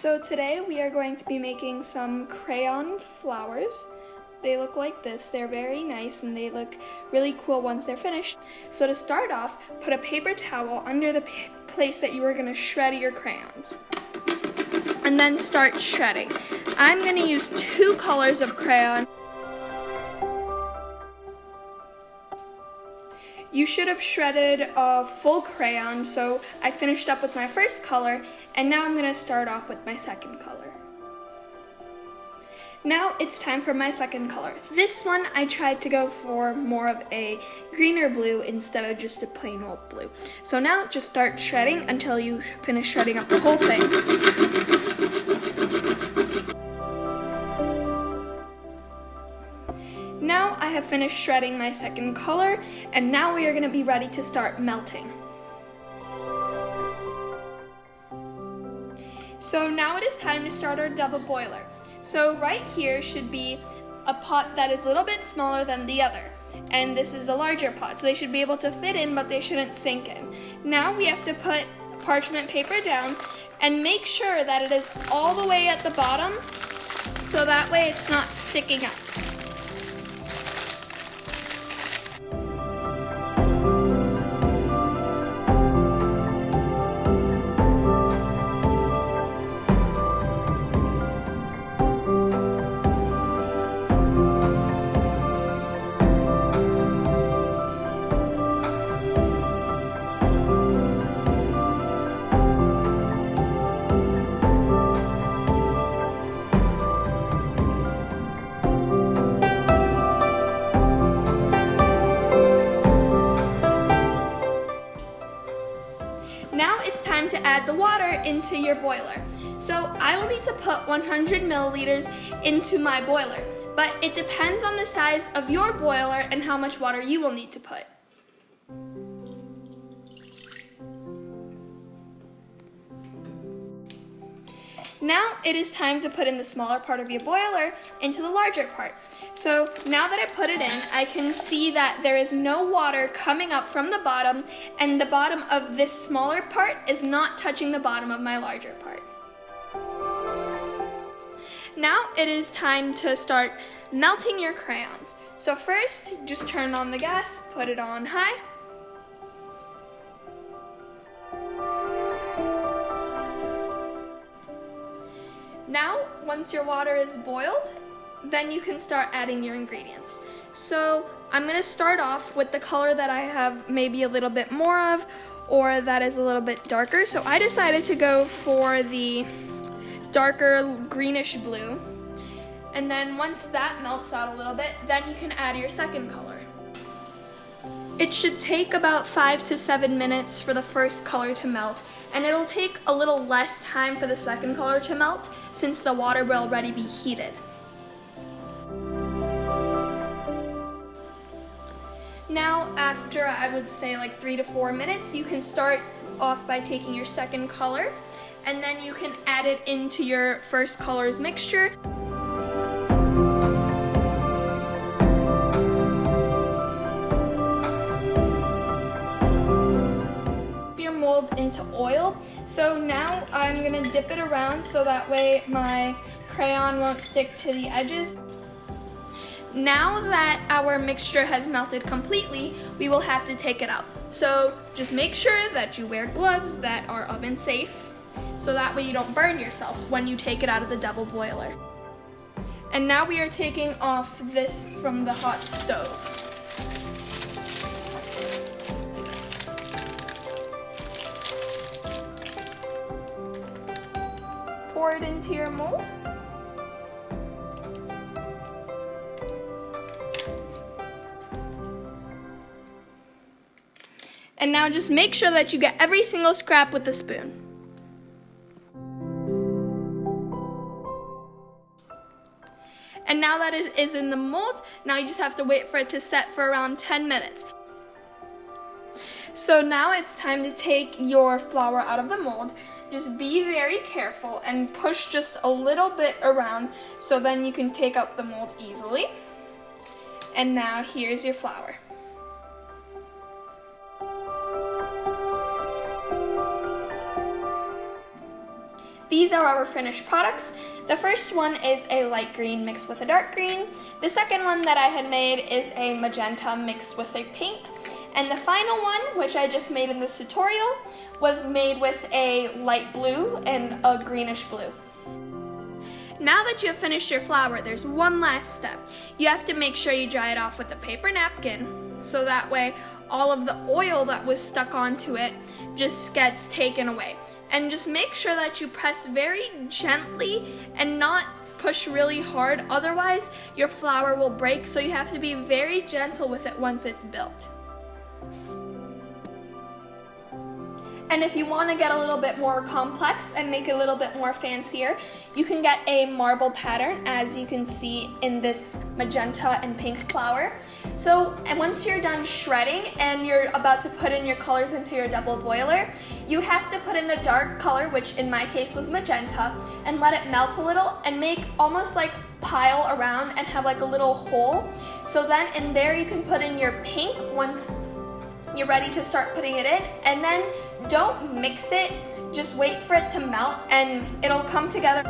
So today we are going to be making some crayon flowers. They look like this. They're very nice and they look really cool once they're finished. So to start off, put a paper towel under the place that you are going to shred your crayons. And then start shredding. I'm going to use 2 colors of crayon. You should have shredded a full crayon, so I finished up with my first color, and now I'm going to start off with my second color. Now it's time for my second color. This one I tried to go for more of a greener blue instead of just a plain old blue. So now just start shredding until you finish shredding up the whole thing. Now I have finished shredding my second color, and now we are going to be ready to start melting. So now it is time to start our double boiler. So right here should be a pot that is a little bit smaller than the other, and this is the larger pot, so they should be able to fit in, but they shouldn't sink in. Now we have to put parchment paper down and make sure that it is all the way at the bottom, so that way it's not sticking up. Now it's time to add the water into your boiler. So I will need to put 100 milliliters into my boiler, but it depends on the size of your boiler and how much water you will need to put. Now it is time to put in the smaller part of your boiler into the larger part. So now that I put it in, I can see that there is no water coming up from the bottom, and the bottom of this smaller part is not touching the bottom of my larger part. Now it is time to start melting your crayons. So first, just turn on the gas, put it on high. Now, once your water is boiled, then you can start adding your ingredients. So I'm going to start off with the color that I have maybe a little bit more of, or that is a little bit darker. So I decided to go for the darker greenish blue. And then once that melts out a little bit, then you can add your second color. It should take about 5 to 7 minutes for the first color to melt, and it'll take a little less time for the second color to melt since the water will already be heated. Now, after I would say like 3 to 4 minutes, you can start off by taking your second color, and then you can add it into your first color's mixture. Mold into oil. So now I'm going to dip it around so that way my crayon won't stick to the edges. Now that our mixture has melted completely, we will have to take it out. So just make sure that you wear gloves that are oven safe, so that way you don't burn yourself when you take it out of the double boiler. And now we are taking off this from the hot stove. Pour it into your mold. And now just make sure that you get every single scrap with the spoon. And now that it is in the mold, now you just have to wait for it to set for around 10 minutes. So now it's time to take your flour out of the mold. Just be very careful and push just a little bit around so then you can take out the mold easily. And now here's your flour. these are our finished products. The first one is a light green mixed with a dark green. The second one that I had made is a magenta mixed with a pink. And the final one, which I just made in this tutorial, was made with a light blue and a greenish blue. Now that you have finished your flower, there's one last step. You have to make sure you dry it off with a paper napkin, so that way all of the oil that was stuck onto it just gets taken away. And just make sure that you press very gently and not push really hard, otherwise your flower will break, so you have to be very gentle with it once it's built. And if you want to get a little bit more complex and make it a little bit more fancier, you can get a marble pattern, as you can see in this magenta and pink flower. So, and once you're done shredding and you're about to put in your colors into your double boiler, you have to put in the dark color, which in my case was magenta, and let it melt a little and make almost like pile around and have like a little hole. So then in there you can put in your pink once you're ready to start putting it in, and then don't mix it, just wait for it to melt and it'll come together.